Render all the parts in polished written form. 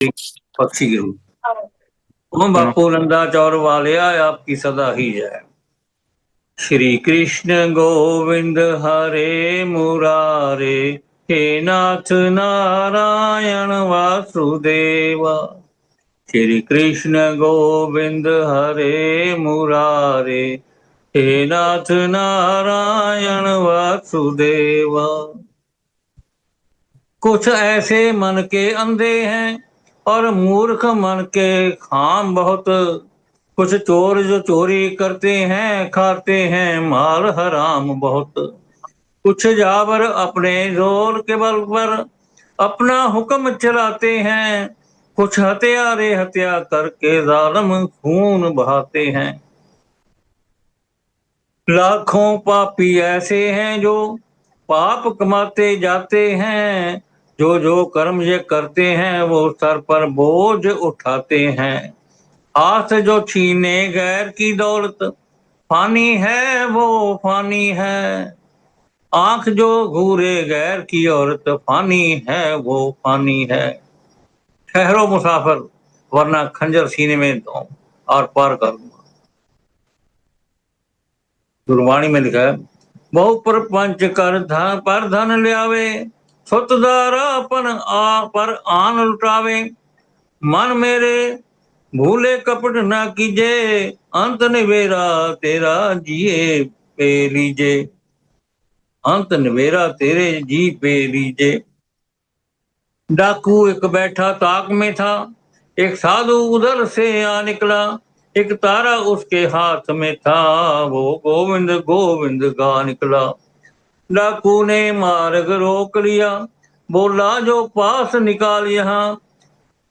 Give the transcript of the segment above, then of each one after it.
पक्षी के रूप। ओम बापू नंदा चौर वालिया आपकी सदा ही जय। श्री कृष्ण गोविंद हरे मुरारे, हे नाथ नारायण वासुदेवा। श्री कृष्ण गोविंद हरे मुरारे, हे नाथ नारायण वासुदेवा। कुछ ऐसे मन के अंधे हैं और मूर्ख मन के खाम बहुत। कुछ चोर जो चोरी करते हैं खाते हैं माल हराम बहुत। कुछ जावर अपने जोर के बल पर अपना हुक्म चलाते हैं। कुछ हत्यारे हत्या करके जालिम खून बहाते हैं। लाखों पापी ऐसे हैं जो पाप कमाते जाते हैं। जो जो कर्म ये करते हैं वो सर पर बोझ उठाते हैं। हाथ जो छीने गैर की दौलत फानी है वो फानी है। आंख जो घूरे गैर की औरत फानी है वो फानी है। ठहरो मुसाफिर वरना खंजर सीने में दो और पार कर दूंगा। गुरबाणी में लिखा है, बहु प्रपंच कर धन पर धन ल्यावे, सुतदारापन पर आन लुटावे। मन मेरे भूले कपट न कीजे, अंत निवेरा तेरा जिए पे लीजे। अंत निवेरा तेरे जी पे लीजे। डाकू एक बैठा ताक में था, एक साधु उधर से आ निकला। एक तारा उसके हाथ में था, वो गोविंद गोविंद गा निकला। डाकू ने मार्ग रोक लिया, बोला जो पास निकाल यहाँ।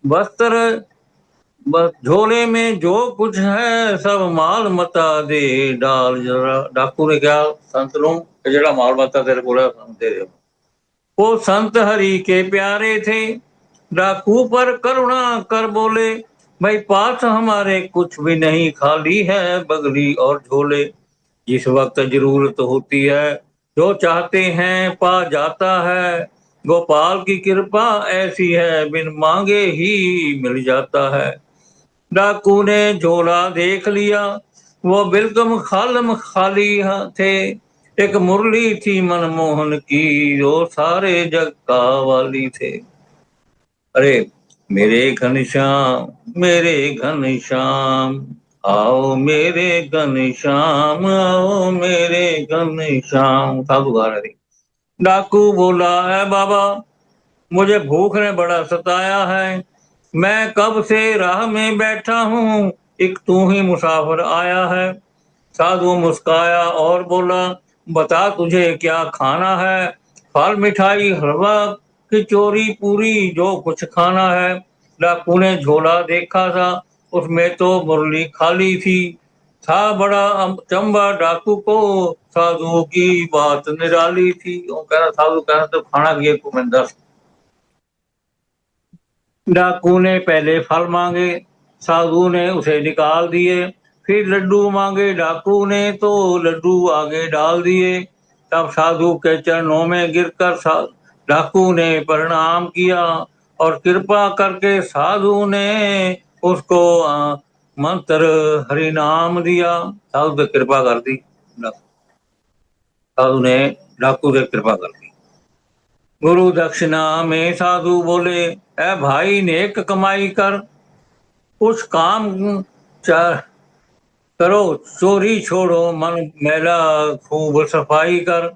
वस्त्र बस झोले में जो कुछ है सब माल मता दे डाल जरा। डाकू ने क्या संत लोग जरा माल मता तेरे को दे दे। वो संत हरि के प्यारे थे, डाकू पर करुणा कर बोले, भाई पास हमारे कुछ भी नहीं, खाली है बगली और झोले। जिस वक्त जरूरत होती है जो चाहते हैं पा जाता है। गोपाल की कृपा ऐसी है बिन मांगे ही मिल जाता है। डाकू ने झोला देख लिया, वो बिल्कुल खालम खाली थे। एक मुरली थी मनमोहन की, जो सारे जग का वाली थे। अरे मेरे घनश्याम मेरे घनश्याम, आओ मेरे घनश्याम आओ मेरे घनश्याम। साधु गा रहे थे। डाकू बोला है बाबा मुझे भूख ने बड़ा सताया है। मैं कब से राह में बैठा हूँ, एक तू ही मुसाफिर आया है। साधु मुस्काया और बोला, बता तुझे क्या खाना है। फल मिठाई हलवा कचौरी पूरी जो कुछ खाना है। डाकू ने झोला देखा था, उसमें तो मुरली खाली थी। था बड़ा चंबा डाकू को, साधु की बात निराली थी। वो कह रहा साधु कह रहा तो खाना किए को मैं दस। डाकू ने पहले फल मांगे, साधु ने उसे निकाल दिए। फिर लड्डू मांगे डाकू ने तो लड्डू आगे डाल दिए। तब साधु के चरणों में गिरकर डाकू ने प्रणाम किया और कृपा करके साधु ने उसको मंत्र हरि नाम दिया। साधु पे कृपा कर दी। साधु ने डाकू पे कृपा कर दी। गुरु दक्षिणा में साधु बोले, ए भाई नेक कमाई कर, कुछ काम करो, चोरी छोड़ो, मन मैला खूब सफाई कर।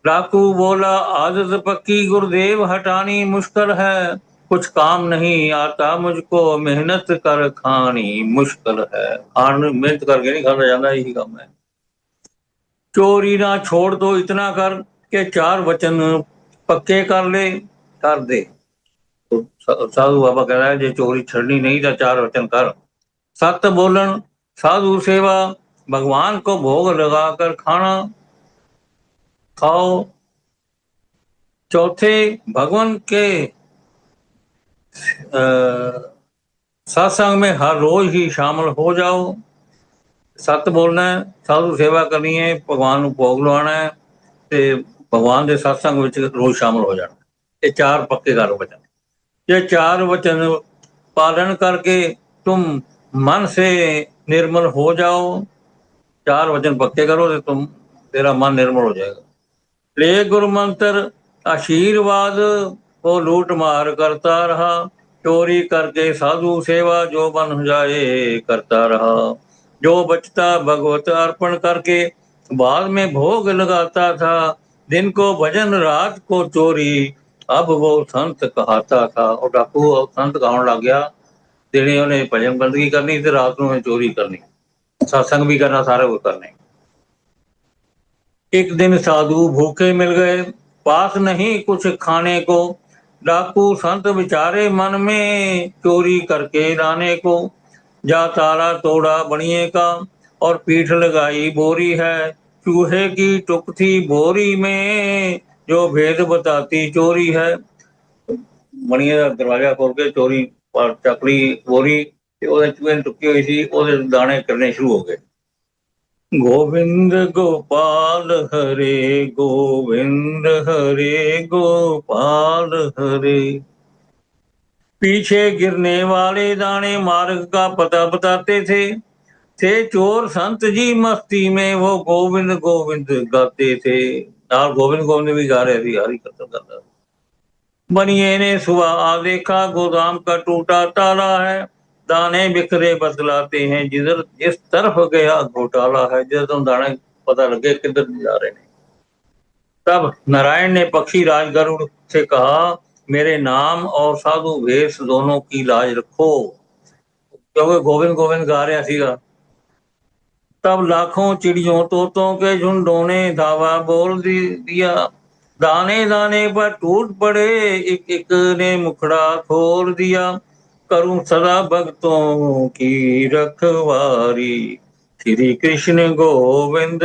डाकू बोला आदत पक्की गुरुदेव हटानी मुश्किल है। कुछ काम नहीं आता मुझको, मेहनत कर खानी मुश्किल है। मेहनत करके नहीं खाना जाता, यही काम है। चोरी ना छोड़ दो इतना कर के चार वचन पक्के कर ले कर दे। तो साधु बाबा कह रहा है जो चोरी छड़नी नहीं था चार वचन कर। सत्य बोलन, साधु सेवा, भगवान को भोग लगाकर खाना खाओ। चौथे भगवान के सत्संग में हर रोज ही शामिल हो जाओ। सत्य बोलना है, साधु सेवा करनी है, भगवान को भोग लवाना है ते भगवान के सत्संग में रोज शामिल हो जाना। ये चार पक्के कर वचन। ये चार वचन पालन करके तुम मन से निर्मल हो जाओ। 4 वचन पक्के करो तो तुम तेरा मन निर्मल हो जाएगा। ले गुरु मंत्र आशीर्वाद, वो लूट मार करता रहा, चोरी करके साधु सेवा जो बन जाए करता रहा। जो बचता भगवत अर्पण करके बाद में भोग लगाता था, दिन को भजन रात को चोरी, अब वो संत कहाता था। और डाकू और संत कहाने लग गया, दिने उन्हें भजन बंदगी करनी ते रात को चोरी करनी, सत्संग भी करना, सारे कुछ करने। एक दिन साधु भूखे मिल गए, पास नहीं कुछ खाने को, डाकू संत विचारे मन में, चोरी करके लाने को। जा ताला तोड़ा बनिए का, और पीठ लगाई बोरी है, चूहे की टुक थी बोरी में, जो भेद बताती चोरी है। बनिए का दरवाजा खोल के चोरी पर चकली बोरी चूहे ने टुकी हुई थी, दाने करने शुरू हो गए। गोविंद गोपाल हरे, गोविंद हरे गोपाल हरे। पीछे गिरने वाले दाने मार्ग का पता बताते थे चोर संत जी मस्ती में, वो गोविंद गोविंद गाते थे। और गोविंद गोविंद भी गा रहे थे, हरि कथन करता। बनिए ने सुबह देखा, गोदाम का टूटा ताला है, दाने बिखरे बतलाते हैं, जिधर जिस तरफ गया घोटाला है। जिधर तुम दाने पता लगे किधर जा रहे हैं। तब नारायण ने पक्षी राज गरुड़ से कहा, मेरे नाम और साधु वेश दोनों की लाज रखो, क्योंकि गोविंद गोविंद गा रहा सीगा। तब लाखों चिड़ियों तोतों के झुंडों ने धावा बोल दिया, दाने दाने पर टूट पड़े, एक एक ने मुखड़ा खोल दिया। करूं सदा भक्तों की रखवारी, श्री कृष्ण गोविंद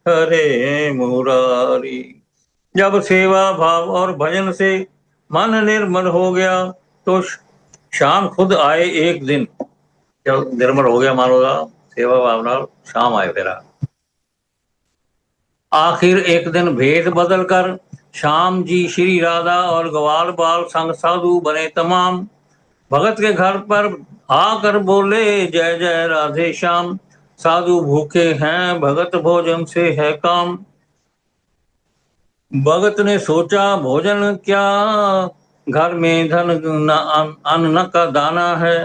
हरे मुरारी। जब सेवा भाव और भजन से मन निर्मल हो गया, तो शाम खुद आए एक दिन। जब निर्मल हो गया मानोगा सेवा भावना, शाम आए फिर। आखिर एक दिन भेद बदल कर श्याम जी श्री राधा और ग्वाल बाल संग साधु बने तमाम। भगत के घर पर आकर बोले, जय जय राधे श्याम, साधु भूखे हैं भगत भोजन से है काम। भगत ने सोचा भोजन क्या, घर में धन अन्न का दाना है,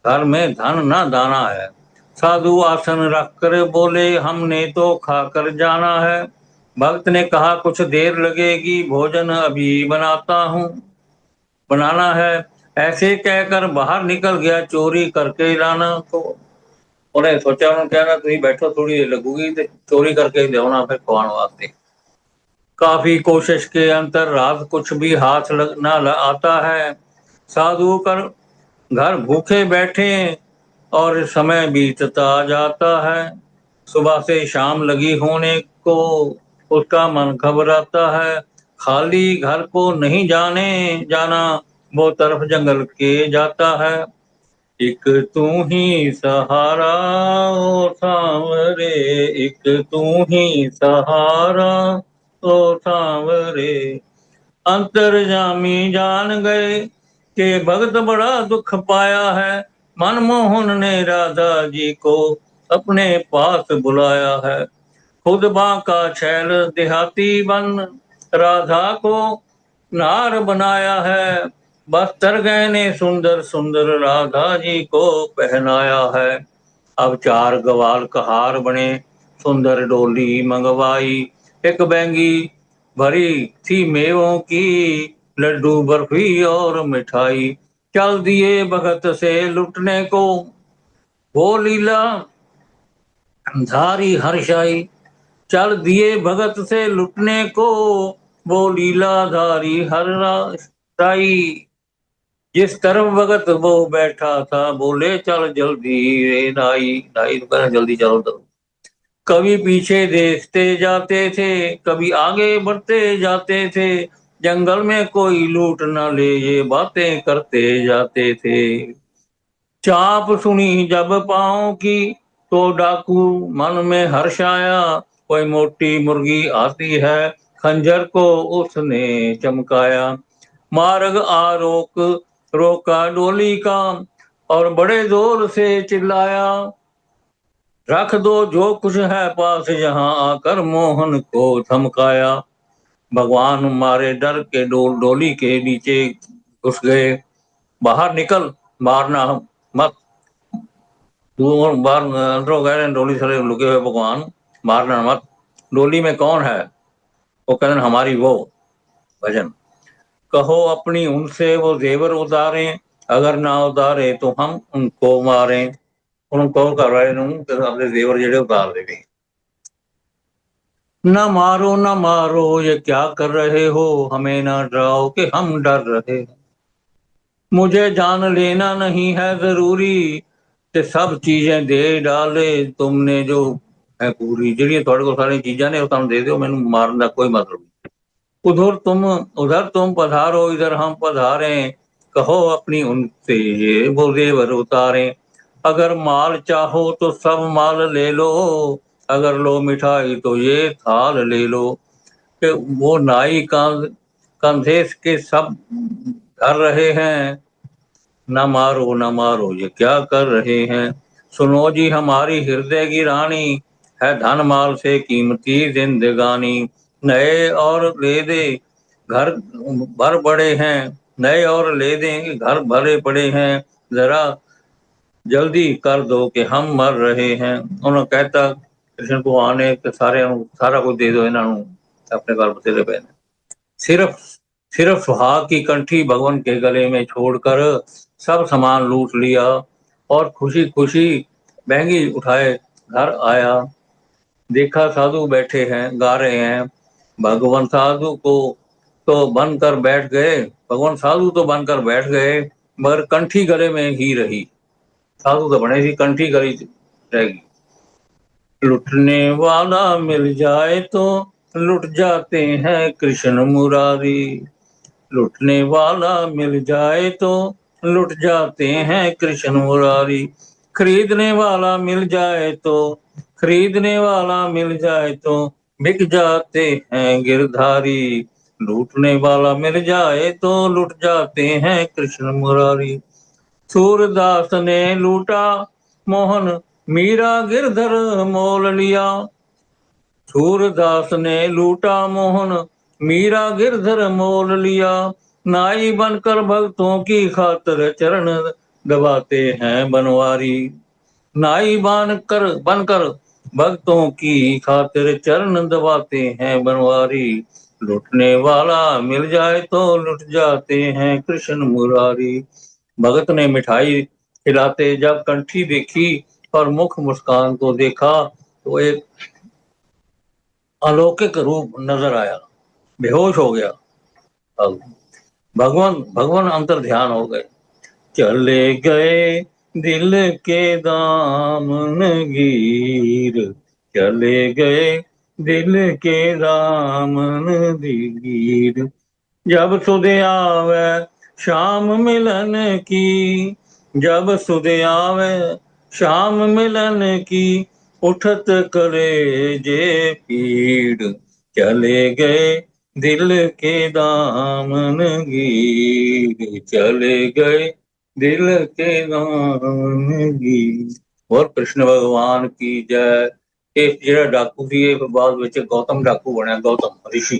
घर में धन न दाना है। साधु आसन रख कर बोले, हमने तो खाकर जाना है। भक्त ने कहा कुछ देर लगेगी, भोजन अभी बनाना है। ऐसे कहकर बाहर निकल गया, चोरी करके लाना को। उन्हें सोचा, उन्होंने कहना तुम बैठो, थोड़ी देर लगूगी, चोरी करके देना फिर खुआने वास्ते। काफी कोशिश के अंतर रात कुछ भी हाथ न आता है। साधु कर घर भूखे बैठे और समय बीतता जाता है। सुबह से शाम लगी होने को उसका मन घबराता है। खाली घर को नहीं जाना, वो तरफ जंगल के जाता है। एक तू ही सहारा ओ सांवरे, एक तू ही सहारा ओ सांवरे। अंतर्जामी जान गए कि भक्त बड़ा दुख पाया है। मनमोहन ने राधा जी को अपने पास बुलाया है। खुद बांका छैल देहाती बन राधा को नार बनाया है। बस्तर गहने सुंदर सुंदर राधा जी को पहनाया है। अब 4 ग्वाल कहार बने, सुंदर डोली मंगवाई। एक बैंगी भरी थी मेवों की, लड्डू बर्फी और मिठाई। चल दिए भगत से लुटने को, वो लीला धारी हर्षाई। चल दिए भगत से लुटने को, वो लीलाधारी हर्षाई। जिस तरफ भगत वो बैठा था, बोले चल जल्दी रे नाई। नाई तो कहना जल्दी चलो। तो कभी पीछे देखते जाते थे, कभी आगे बढ़ते जाते थे। जंगल में कोई लूट न ले, ये बातें करते जाते थे। चाप सुनी जब पाँव की, तो डाकू मन में हर्ष आया। कोई मोटी मुर्गी आती है, खंजर को उसने चमकाया। मार्ग आरोक रोका डोली का और बड़े जोर से चिल्लाया, रख दो जो कुछ है पास यहाँ आकर मोहन को धमकाया। भगवान मारे डर के डोली के नीचे घुस गए। बाहर निकल, मारना मत, तू बाहर अंदरों कह रहे डोली से लुके हुए भगवान, मारना मत। डोली में कौन है? वो कहते हमारी वो भजन। कहो अपनी उनसे वो जेवर उतारे, अगर ना उतारे तो हम उनको मारे। उनको कर रहे अपने जेवर जेड़े उतार देंगे। न मारो न मारो ये क्या कर रहे हो, हमें ना डराओ कि हम डर रहे हैं। मुझे जान लेना नहीं है जरूरी, ते सब चीजें दे डाले तुमने जो है पूरी। ਜਿਹੜੀਆਂ ਤੁਹਾਡੇ ਕੋਲ ਸਾਰੀਆਂ ਚੀਜ਼ਾਂ ਨੇ ਉਹ ਤੁਹਾਨੂੰ ਦੇ ਦਿਓ, ਮੈਨੂੰ ਮਾਰਨ ਦਾ ਕੋਈ मतलब नहीं। उधर तुम पधारो इधर हम पधारे, कहो अपनी उनसे ये वो जेवर उतारे। अगर माल चाहो तो सब माल ले लो, अगर लो मिठाई तो ये थाल ले लो। कि वो नाई कंधे के सब धर रहे हैं, न मारो ये क्या कर रहे हैं। सुनो जी हमारी हृदय की रानी, है धन माल से कीमती जिंदगानी। नए और ले दे घर भर बड़े हैं, नए और ले देंगे घर भरे पड़े हैं, जरा जल्दी कर दो कि हम मर रहे हैं। उन्होंने कहता कृष्ण भगवान ने कि सारा कुछ दे दो इन्हों, अपने घर बतेरे पे ने। सिर्फ सिर्फ सुहाग की कंठी भगवान के गले में छोड़कर सब सामान लूट लिया और खुशी खुशी महंगी उठाए घर आया। देखा साधु बैठे हैं गा रहे हैं, भगवान साधु को तो बनकर बैठ गए, भगवान साधु तो बनकर बैठ गए, मगर कंठी गले में ही रही। साधु तो बने थी, कंठी गली रहेगी। लुटने वाला मिल जाए तो लुट जाते हैं कृष्ण मुरारी। लुटने वाला मिल जाए तो लुट जाते हैं कृष्ण मुरारी। खरीदने वाला मिल जाए तो खरीदने वाला मिल जाए तो बिक जाते हैं गिरधारी। लूटने वाला मिल जाए तो लुट जाते हैं कृष्ण मुरारी। सूरदास ने लूटा मोहन मीरा गिरधर मोल लिया। सूरदास ने लूटा मोहन मीरा गिरधर मोल लिया। नाई बनकर भक्तों की खातिर चरण दबाते हैं बनवारी। नाई बनकर भक्तों की खातिर चरण दबाते हैं बनवारी। लुटने वाला मिल जाए तो लुट जाते हैं कृष्ण मुरारी। भगत ने मिठाई खिलाते जब कंठी देखी और मुख मुस्कान को देखा तो एक अलौकिक रूप नजर आया, बेहोश हो गया। अब भगवान भगवान अंतर ध्यान हो गए। चले गए दिल के दामन गिर, चले गए दिल के दामन गिर। जब सुध आवे शाम मिलन की, जब सुध आवे शाम मिलन की, उठत करे जे पीड़। चले गए दिल के दामन गिर, चले गए दिल के दामन गिर। और कृष्ण भगवान की जय। ਇਹ ਜਿਹੜਾ ਡਾਕੂ ਸੀ ਇਹ ਬਾਅਦ ਵਿੱਚ ਗੌਤਮ ਡਾਕੂ ਬਣਿਆ, ਗੌਤਮ ऋषि।